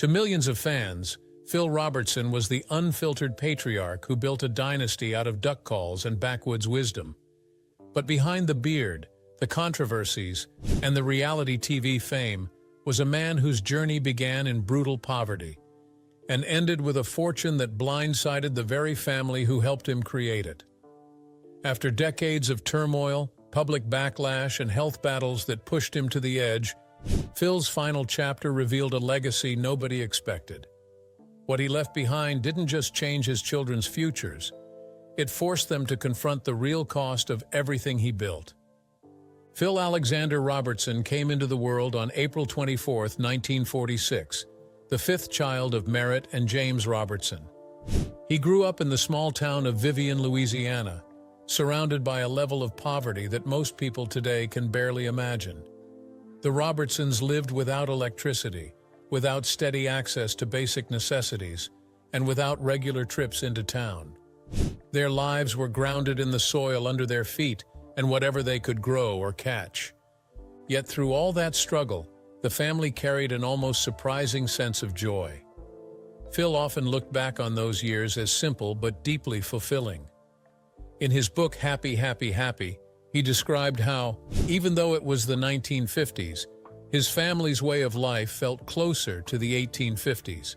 To millions of fans, Phil Robertson was the unfiltered patriarch who built a dynasty out of duck calls and backwoods wisdom. But behind the beard, the controversies, and the reality TV fame was a man whose journey began in brutal poverty and ended with a fortune that blindsided the very family who helped him create it. After decades of turmoil, public backlash, and health battles that pushed him to the edge, Phil's final chapter revealed a legacy nobody expected. What he left behind didn't just change his children's futures, it forced them to confront the real cost of everything he built. Phil Alexander Robertson came into the world on April 24, 1946, the fifth child of Merritt and James Robertson. He grew up in the small town of Vivian, Louisiana, surrounded by a level of poverty that most people today can barely imagine. The Robertsons lived without electricity, without steady access to basic necessities, and without regular trips into town. Their lives were grounded in the soil under their feet and whatever they could grow or catch. Yet through all that struggle, the family carried an almost surprising sense of joy. Phil often looked back on those years as simple but deeply fulfilling. In his book Happy, Happy, Happy, he described how, even though it was the 1950s, his family's way of life felt closer to the 1850s.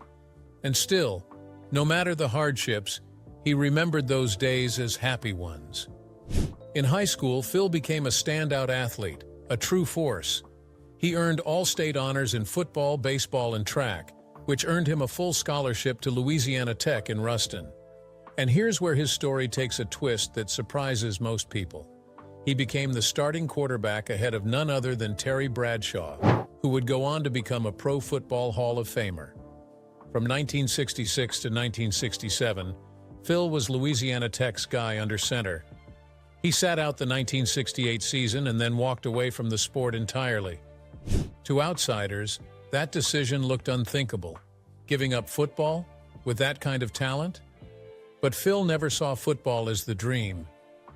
And still, no matter the hardships, he remembered those days as happy ones. In high school, Phil became a standout athlete, a true force. He earned all-state honors in football, baseball, and track, which earned him a full scholarship to Louisiana Tech in Ruston. And here's where his story takes a twist that surprises most people. He became the starting quarterback ahead of none other than Terry Bradshaw, who would go on to become a Pro Football Hall of Famer. From 1966 to 1967, Phil was Louisiana Tech's guy under center. He sat out the 1968 season and then walked away from the sport entirely. To outsiders, that decision looked unthinkable. Giving up football? With that kind of talent? But Phil never saw football as the dream.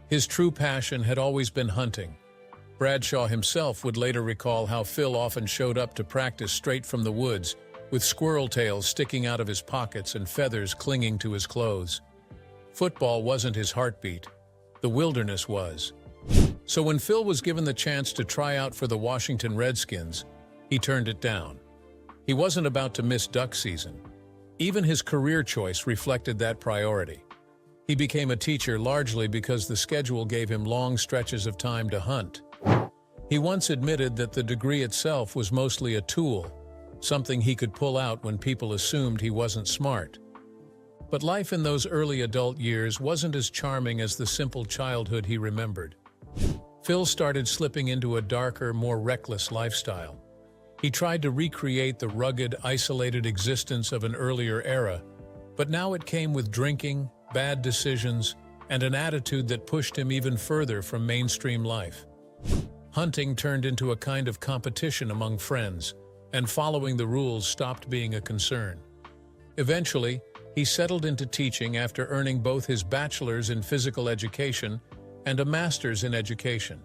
His true passion had always been hunting. Bradshaw himself would later recall how Phil often showed up to practice straight from the woods, with squirrel tails sticking out of his pockets and feathers clinging to his clothes. Football wasn't his heartbeat. The wilderness was. So when Phil was given the chance to try out for the Washington Redskins, he turned it down. He wasn't about to miss duck season. Even his career choice reflected that priority. He became a teacher largely because the schedule gave him long stretches of time to hunt. He once admitted that the degree itself was mostly a tool, something he could pull out when people assumed he wasn't smart. But life in those early adult years wasn't as charming as the simple childhood he remembered. Phil started slipping into a darker, more reckless lifestyle. He tried to recreate the rugged, isolated existence of an earlier era, but now it came with drinking, bad decisions, and an attitude that pushed him even further from mainstream life. Hunting turned into a kind of competition among friends, and following the rules stopped being a concern. Eventually, he settled into teaching after earning both his bachelor's in physical education and a master's in education.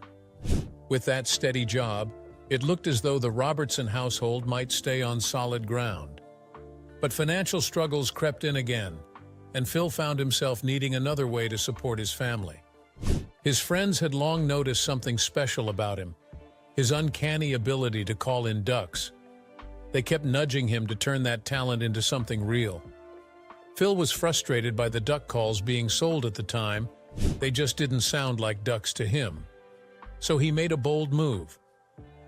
With that steady job, it looked as though the Robertson household might stay on solid ground. But financial struggles crept in again, and Phil found himself needing another way to support his family. His friends had long noticed something special about him, his uncanny ability to call in ducks. They kept nudging him to turn that talent into something real. Phil was frustrated by the duck calls being sold at the time. They just didn't sound like ducks to him. So he made a bold move.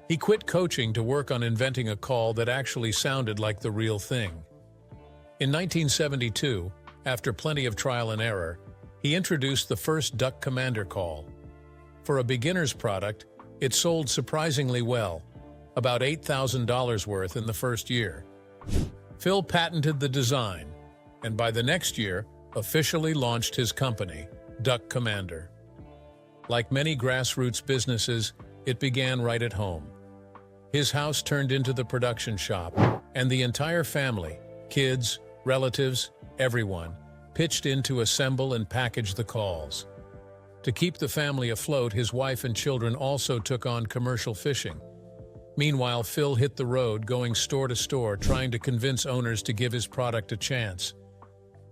He quit coaching to work on inventing a call that actually sounded like the real thing. In 1972, after plenty of trial and error, he introduced the first duck commander call. For a beginner's product, it sold surprisingly well, about $8,000 worth in the first year. Phil patented the design, and by the next year, officially launched his company, Duck Commander. Like many grassroots businesses, it began right at home. His house turned into the production shop, and the entire family, kids, relatives, everyone, pitched in to assemble and package the calls. To keep the family afloat, his wife and children also took on commercial fishing. Meanwhile, Phil hit the road, going store to store, trying to convince owners to give his product a chance.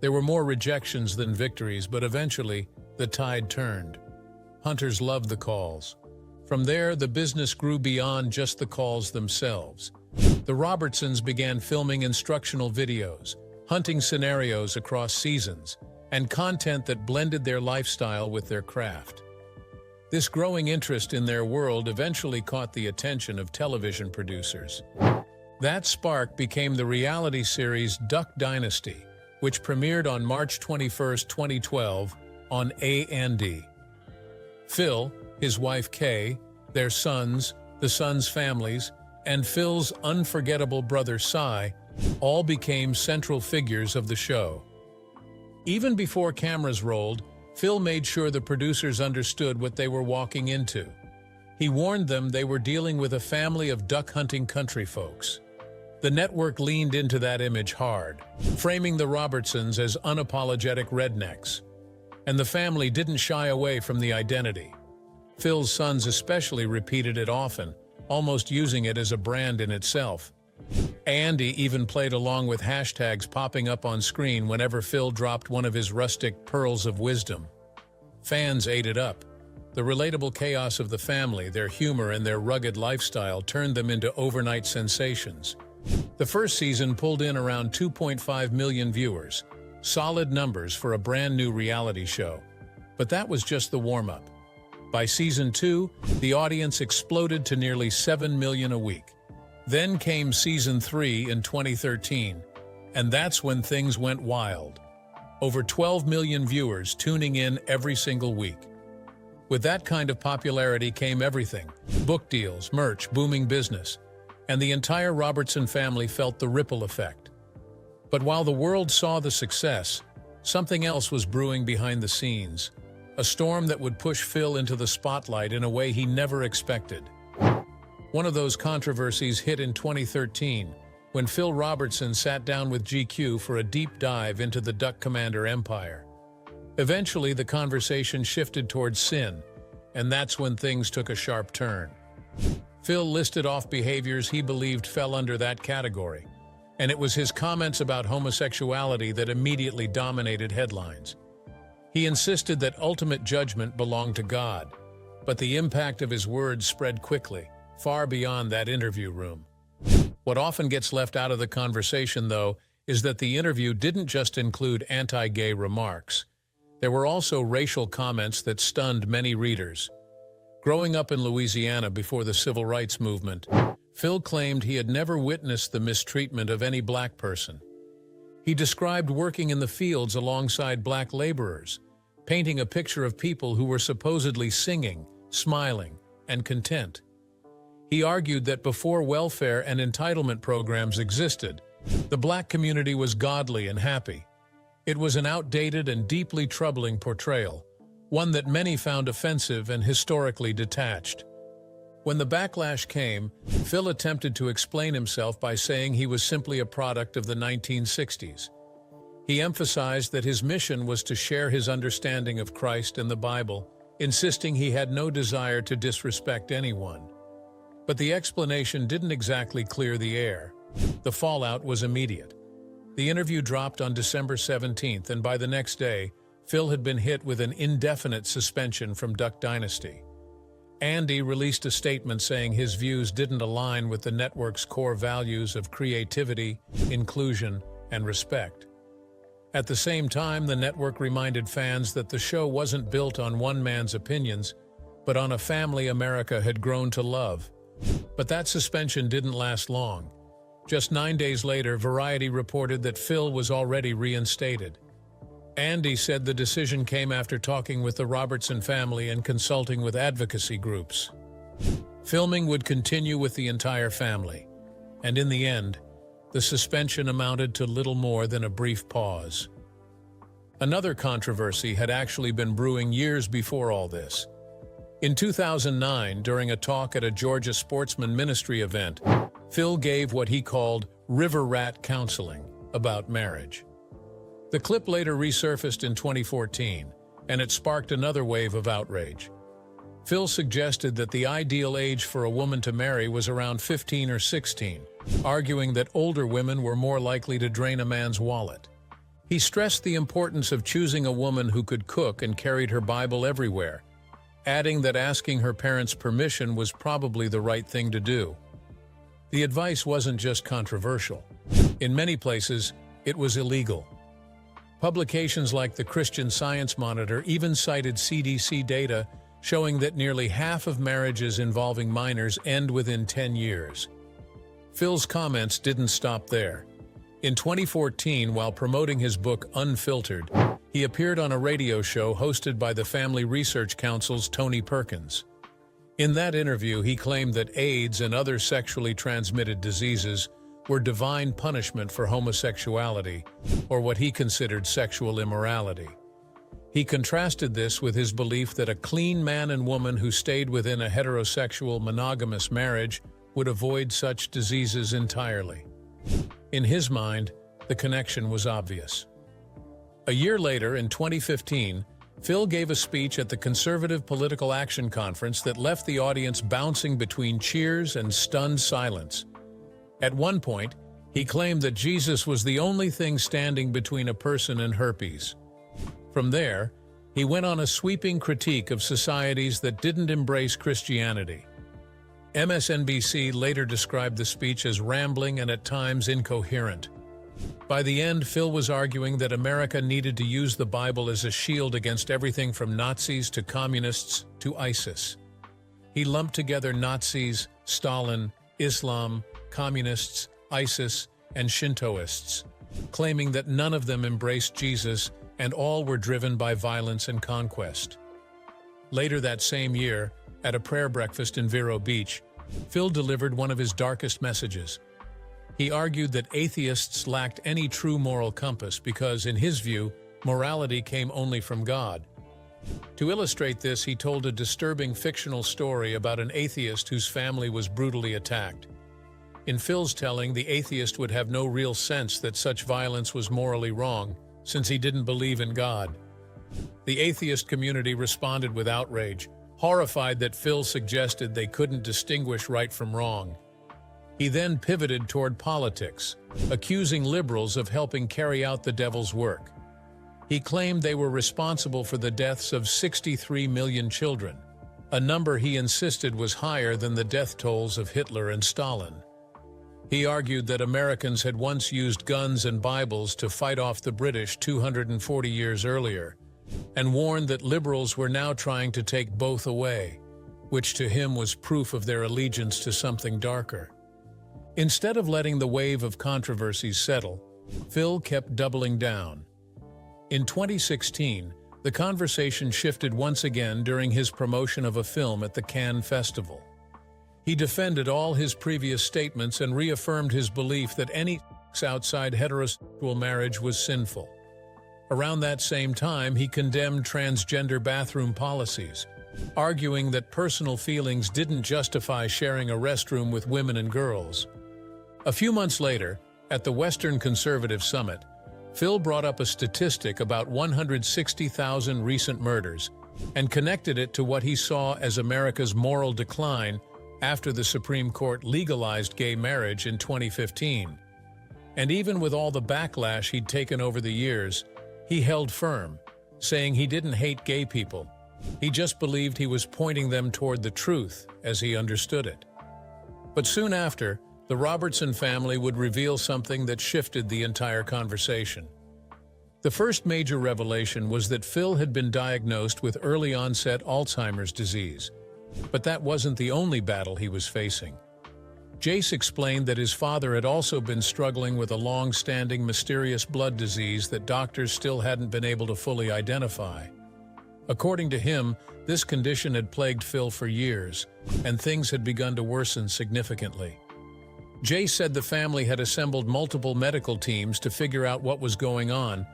There were more rejections than victories, but eventually, the tide turned. Hunters loved the calls. From there, the business grew beyond just the calls themselves. The Robertsons began filming instructional videos, hunting scenarios across seasons, and content that blended their lifestyle with their craft. This growing interest in their world eventually caught the attention of television producers. That spark became the reality series Duck Dynasty, which premiered on March 21, 2012, on A&E. Phil, his wife Kay, their sons, the sons' families, and Phil's unforgettable brother Cy all became central figures of the show. Even before cameras rolled, Phil made sure the producers understood what they were walking into. He warned them they were dealing with a family of duck-hunting country folks. The network leaned into that image hard, framing the Robertsons as unapologetic rednecks. And the family didn't shy away from the identity. Phil's sons especially repeated it often, almost using it as a brand in itself. Andy even played along with hashtags popping up on screen whenever Phil dropped one of his rustic pearls of wisdom. Fans ate it up. The relatable chaos of the family, their humor, and their rugged lifestyle turned them into overnight sensations. The first season pulled in around 2.5 million viewers, solid numbers for a brand new reality show. But that was just the warm-up. By season 2, the audience exploded to nearly 7 million a week. Then came season 3 in 2013, and that's when things went wild. Over 12 million viewers tuning in every single week. With that kind of popularity came everything: book deals, merch, booming business, and the entire Robertson family felt the ripple effect. But while the world saw the success, something else was brewing behind the scenes, a storm that would push Phil into the spotlight in a way he never expected. One of those controversies hit in 2013, when Phil Robertson sat down with GQ for a deep dive into the Duck Commander empire. Eventually, the conversation shifted towards sin, and that's when things took a sharp turn. Phil listed off behaviors he believed fell under that category, and it was his comments about homosexuality that immediately dominated headlines. He insisted that ultimate judgment belonged to God, but the impact of his words spread quickly, far beyond that interview room. What often gets left out of the conversation, though, is that the interview didn't just include anti-gay remarks. There were also racial comments that stunned many readers. Growing up in Louisiana before the Civil Rights Movement, Phil claimed he had never witnessed the mistreatment of any black person. He described working in the fields alongside black laborers, painting a picture of people who were supposedly singing, smiling, and content. He argued that before welfare and entitlement programs existed, the black community was godly and happy. It was an outdated and deeply troubling portrayal, one that many found offensive and historically detached. When the backlash came, Phil attempted to explain himself by saying he was simply a product of the 1960s. He emphasized that his mission was to share his understanding of Christ and the Bible, insisting he had no desire to disrespect anyone. But the explanation didn't exactly clear the air. The fallout was immediate. The interview dropped on December 17th, and by the next day, Phil had been hit with an indefinite suspension from Duck Dynasty. Andy released a statement saying his views didn't align with the network's core values of creativity, inclusion, and respect. At the same time, the network reminded fans that the show wasn't built on one man's opinions, but on a family America had grown to love. But that suspension didn't last long. Just 9 days later, Variety reported that Phil was already reinstated. Andy said the decision came after talking with the Robertson family and consulting with advocacy groups. Filming would continue with the entire family, and in the end, the suspension amounted to little more than a brief pause. Another controversy had actually been brewing years before all this. In 2009, during a talk at a Georgia Sportsman Ministry event, Phil gave what he called river rat counseling about marriage. The clip later resurfaced in 2014, and it sparked another wave of outrage. Phil suggested that the ideal age for a woman to marry was around 15 or 16, arguing that older women were more likely to drain a man's wallet. He stressed the importance of choosing a woman who could cook and carried her Bible everywhere, adding that asking her parents' permission was probably the right thing to do. The advice wasn't just controversial. In many places, it was illegal. Publications like the Christian Science Monitor even cited CDC data showing that nearly half of marriages involving minors end within 10 years. Phil's comments didn't stop there. In 2014, while promoting his book Unfiltered, he appeared on a radio show hosted by the Family Research Council's Tony Perkins. In that interview, he claimed that AIDS and other sexually transmitted diseases were divine punishment for homosexuality, or what he considered sexual immorality. He contrasted this with his belief that a clean man and woman who stayed within a heterosexual monogamous marriage would avoid such diseases entirely. In his mind, the connection was obvious. A year later, in 2015, Phil gave a speech at the Conservative Political Action Conference that left the audience bouncing between cheers and stunned silence. At one point, he claimed that Jesus was the only thing standing between a person and herpes. From there, he went on a sweeping critique of societies that didn't embrace Christianity. MSNBC later described the speech as rambling and at times incoherent. By the end, Phil was arguing that America needed to use the Bible as a shield against everything from Nazis to communists to ISIS. He lumped together Nazis, Stalin, Islam, communists, ISIS, and Shintoists, claiming that none of them embraced Jesus and all were driven by violence and conquest. Later that same year, at a prayer breakfast in Vero Beach, Phil delivered one of his darkest messages. He argued that atheists lacked any true moral compass because, in his view, morality came only from God. To illustrate this, he told a disturbing fictional story about an atheist whose family was brutally attacked. In Phil's telling, the atheist would have no real sense that such violence was morally wrong, since he didn't believe in God. The atheist community responded with outrage, horrified that Phil suggested they couldn't distinguish right from wrong. He then pivoted toward politics, accusing liberals of helping carry out the devil's work. He claimed they were responsible for the deaths of 63 million children, a number he insisted was higher than the death tolls of Hitler and Stalin. He argued that Americans had once used guns and Bibles to fight off the British 240 years earlier, and warned that liberals were now trying to take both away, which to him was proof of their allegiance to something darker. Instead of letting the wave of controversies settle, Phil kept doubling down. In 2016, the conversation shifted once again during his promotion of a film at the Cannes Festival. He defended all his previous statements and reaffirmed his belief that any sex outside heterosexual marriage was sinful. Around that same time, he condemned transgender bathroom policies, arguing that personal feelings didn't justify sharing a restroom with women and girls. A few months later, at the Western Conservative Summit, Phil brought up a statistic about 160,000 recent murders and connected it to what he saw as America's moral decline after the Supreme Court legalized gay marriage in 2015. And even with all the backlash he'd taken over the years, he held firm, saying he didn't hate gay people. He just believed he was pointing them toward the truth as he understood it. But soon after, the Robertson family would reveal something that shifted the entire conversation. The first major revelation was that Phil had been diagnosed with early-onset Alzheimer's disease. But that wasn't the only battle he was facing. Jace explained that his father had also been struggling with a long-standing mysterious blood disease that doctors still hadn't been able to fully identify. According to him, this condition had plagued Phil for years, and things had begun to worsen significantly. Jace said the family had assembled multiple medical teams to figure out what was going on,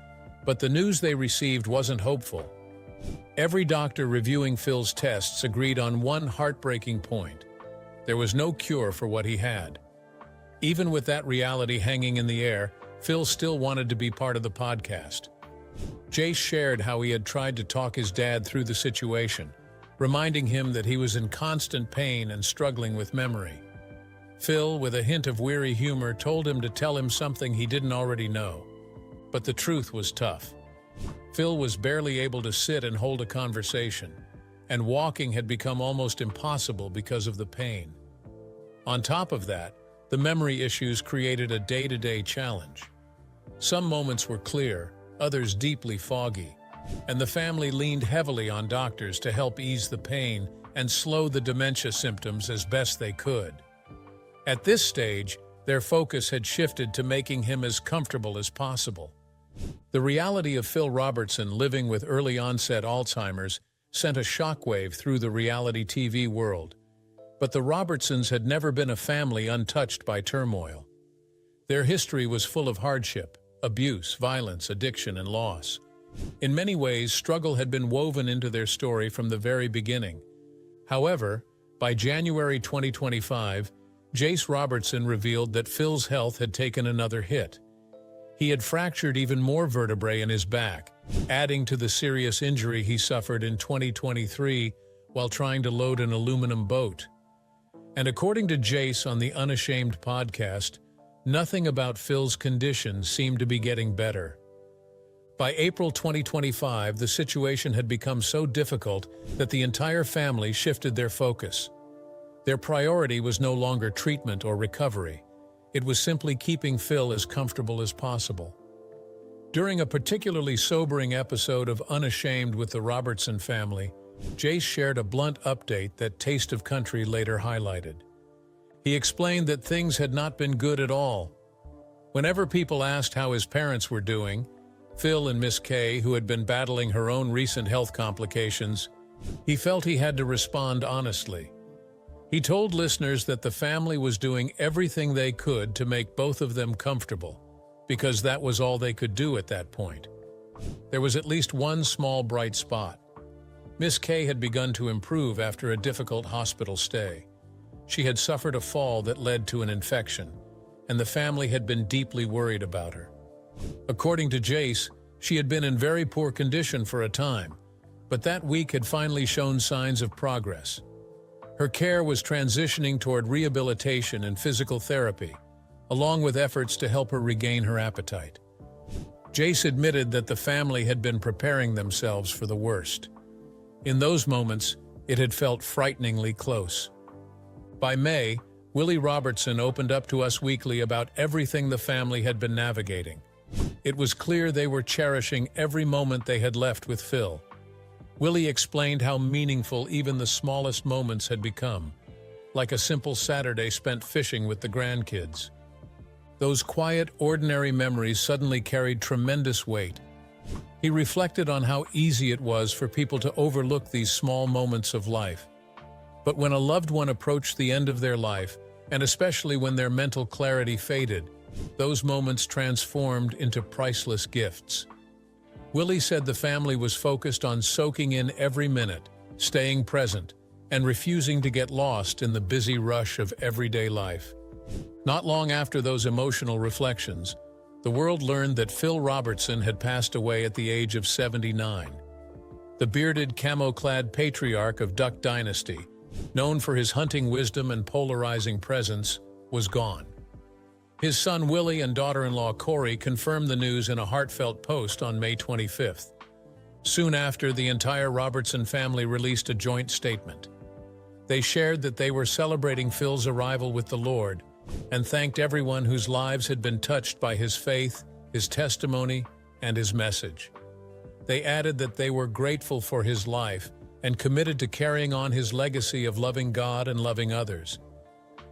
but the news they received wasn't hopeful. Every doctor reviewing Phil's tests agreed on one heartbreaking point. There was no cure for what he had. Even with that reality hanging in the air, Phil still wanted to be part of the podcast. Jace shared how he had tried to talk his dad through the situation, reminding him that he was in constant pain and struggling with memory. Phil, with a hint of weary humor, told him to tell him something he didn't already know. But the truth was tough. Phil was barely able to sit and hold a conversation, and walking had become almost impossible because of the pain. On top of that, the memory issues created a day-to-day challenge. Some moments were clear, others deeply foggy, and the family leaned heavily on doctors to help ease the pain and slow the dementia symptoms as best they could. At this stage, their focus had shifted to making him as comfortable as possible. The reality of Phil Robertson living with early-onset Alzheimer's sent a shockwave through the reality TV world. But the Robertsons had never been a family untouched by turmoil. Their history was full of hardship, abuse, violence, addiction, and loss. In many ways, struggle had been woven into their story from the very beginning. However, by January 2025, Jace Robertson revealed that Phil's health had taken another hit. He had fractured even more vertebrae in his back, adding to the serious injury he suffered in 2023 while trying to load an aluminum boat. And according to Jace on the Unashamed podcast, nothing about Phil's condition seemed to be getting better. By April 2025, the situation had become so difficult that the entire family shifted their focus. Their priority was no longer treatment or recovery. It was simply keeping Phil as comfortable as possible. During a particularly sobering episode of Unashamed with the Robertson family, Jace shared a blunt update that Taste of Country later highlighted. He explained that things had not been good at all. Whenever people asked how his parents were doing, Phil and Miss Kay, who had been battling her own recent health complications, he felt he had to respond honestly. He told listeners that the family was doing everything they could to make both of them comfortable, because that was all they could do at that point. There was at least one small bright spot. Miss Kay had begun to improve after a difficult hospital stay. She had suffered a fall that led to an infection, and the family had been deeply worried about her. According to Jace, she had been in very poor condition for a time, but that week had finally shown signs of progress. Her care was transitioning toward rehabilitation and physical therapy, along with efforts to help her regain her appetite. Jace admitted that the family had been preparing themselves for the worst. In those moments, it had felt frighteningly close. By May, Willie Robertson opened up to us weekly about everything the family had been navigating. It was clear they were cherishing every moment they had left with Phil. Willie explained how meaningful even the smallest moments had become, like a simple Saturday spent fishing with the grandkids. Those quiet, ordinary memories suddenly carried tremendous weight. He reflected on how easy it was for people to overlook these small moments of life. But when a loved one approached the end of their life, and especially when their mental clarity faded, those moments transformed into priceless gifts. Willie said the family was focused on soaking in every minute, staying present, and refusing to get lost in the busy rush of everyday life. Not long after those emotional reflections, the world learned that Phil Robertson had passed away at the age of 79. The bearded, camo-clad patriarch of Duck Dynasty, known for his hunting wisdom and polarizing presence, was gone. His son Willie and daughter-in-law Corey confirmed the news in a heartfelt post on May 25th. Soon after, the entire Robertson family released a joint statement. They shared that they were celebrating Phil's arrival with the Lord and thanked everyone whose lives had been touched by his faith, his testimony, and his message. They added that they were grateful for his life and committed to carrying on his legacy of loving God and loving others.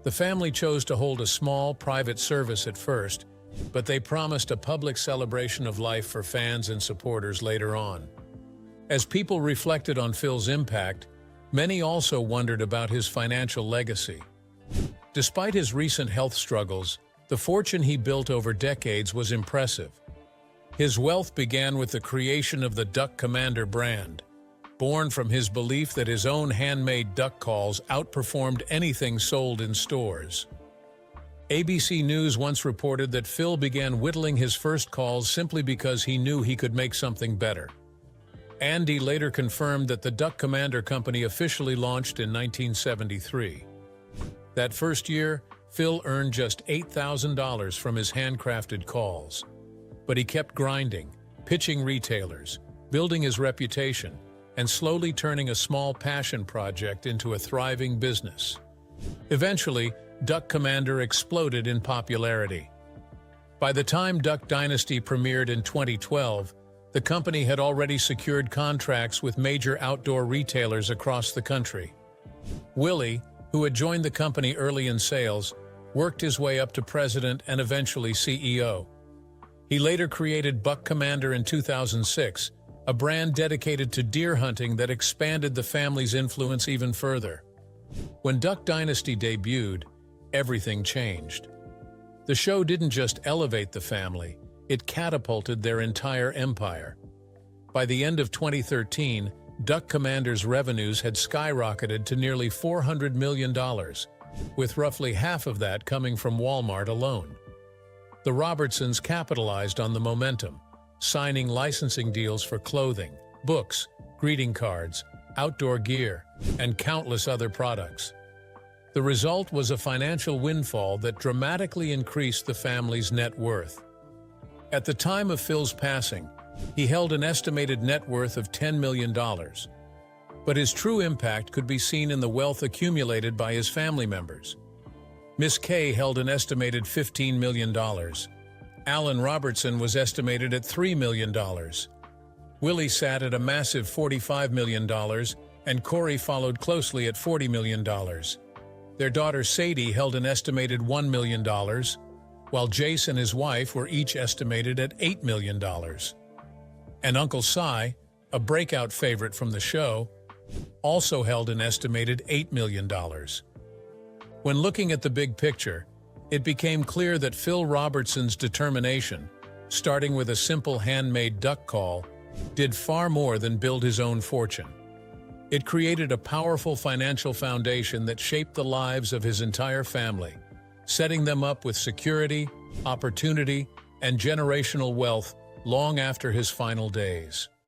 The family chose to hold a small, private service at first, but they promised a public celebration of life for fans and supporters later on. As people reflected on Phil's impact, many also wondered about his financial legacy. Despite his recent health struggles, the fortune he built over decades was impressive. His wealth began with the creation of the Duck Commander brand, born from his belief that his own handmade duck calls outperformed anything sold in stores. ABC News once reported that Phil began whittling his first calls simply because he knew he could make something better. Andy later confirmed that the Duck Commander Company officially launched in 1973. That first year, Phil earned just $8,000 from his handcrafted calls. But he kept grinding, pitching retailers, building his reputation, and slowly turning a small passion project into a thriving business. Eventually, Duck Commander exploded in popularity. By the time Duck Dynasty premiered in 2012, the company had already secured contracts with major outdoor retailers across the country. Willie, who had joined the company early in sales, worked his way up to president and eventually CEO. He later created Buck Commander in 2006, a brand dedicated to deer hunting that expanded the family's influence even further. When Duck Dynasty debuted, everything changed. The show didn't just elevate the family, it catapulted their entire empire. By the end of 2013, Duck Commander's revenues had skyrocketed to nearly $400 million, with roughly half of that coming from Walmart alone. The Robertsons capitalized on the momentum, signing licensing deals for clothing, books, greeting cards, outdoor gear, and countless other products. The result was a financial windfall that dramatically increased the family's net worth. At the time of Phil's passing, he held an estimated net worth of $10 million. But his true impact could be seen in the wealth accumulated by his family members. Miss Kay held an estimated $15 million. Alan Robertson was estimated at $3 million. Willie sat at a massive $45 million, and Corey followed closely at $40 million. Their daughter Sadie held an estimated $1 million, while Jace and his wife were each estimated at $8 million. And Uncle Si, a breakout favorite from the show, also held an estimated $8 million. When looking at the big picture, it became clear that Phil Robertson's determination, starting with a simple handmade duck call, did far more than build his own fortune. It created a powerful financial foundation that shaped the lives of his entire family, setting them up with security, opportunity, and generational wealth long after his final days.